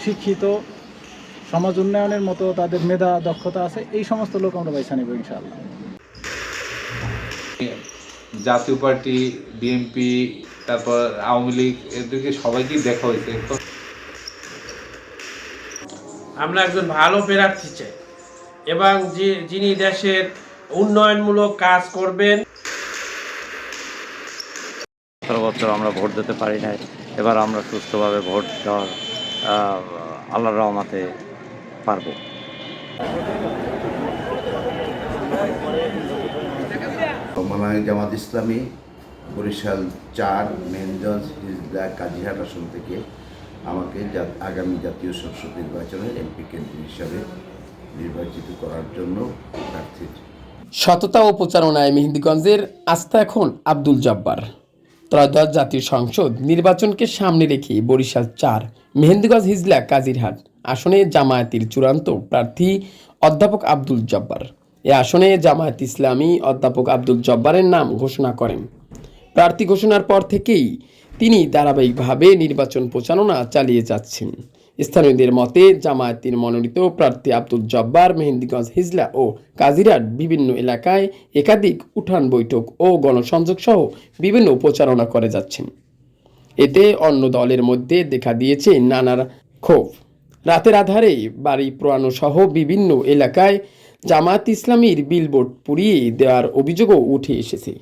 শিক্ষিত, সমাজ উন্নয়নের মতো তাদের মেধা দক্ষতা আছে, এই সমস্ত লোক আমরা বাইছা নেব ইনশাআল্লাহ। জাতীয় পার্টি, বিএনপি, তারপর আওয়ামী লীগ, এদেরকে সবাইকেই দেখা হয়েছে। আমরা একজন ভালো প্রার্থী চাই এবং যিনি দেশের উন্নয়নমূলক কাজ করবেন। 17 বছর আমরা ভোট দিতে পারি নাই, এবার আমরা সুস্থভাবে ভোট দেওয়ার আল্লাহর রহমতে পারবো। মানায় জামাত ইসলামী বরিশাল 4 মেহেন্দ্রগঞ্জ হিজলা কাজিহাট আসন থেকে আমাকে আগামী জাতীয় সংসদ নির্বাচনে এমপি কেন্দ্র হিসাবে নির্বাচিত করার জন্য প্রার্থী। সততা ও প্রচারণায় মেহেন্দিগঞ্জের আস্থা এখন আব্দুল জব্বার। ত্রয়োদশ জাতীয় সংসদ নির্বাচনকে সামনে রেখে বরিশাল 4 মেহেন্দিগঞ্জ হিজলা কাজিরহাট আসনে জামায়াতের চূড়ান্ত প্রার্থী অধ্যাপক আব্দুল জব্বার। এ আসনে জামায়াত ইসলামী অধ্যাপক আব্দুল জব্বারের নাম ঘোষণা করেন। প্রার্থী ঘোষণার পর থেকেই তিনি ধারাবাহিকভাবে নির্বাচন প্রচারণা চালিয়ে যাচ্ছেন। স্থানীয়দের মতে জামায়াতের মনোনীত প্রার্থী আব্দুল জব্বার মেহেন্দিগঞ্জ হিজলা ও কাজিরহাট বিভিন্ন এলাকায় একাধিক উঠান বৈঠক ও গণসংযোগ সহ বিভিন্ন প্রচারণা করে যাচ্ছেন। এতে অন্য দলের মধ্যে দেখা দিয়েছে নানা ক্ষোভ। রাতের আধারে বাড়ি পোড়ানো সহ বিভিন্ন এলাকায় জামায়াত ইসলামীর বিলবোর্ড পুড়িয়ে দেওয়ার অভিযোগও উঠে এসেছে।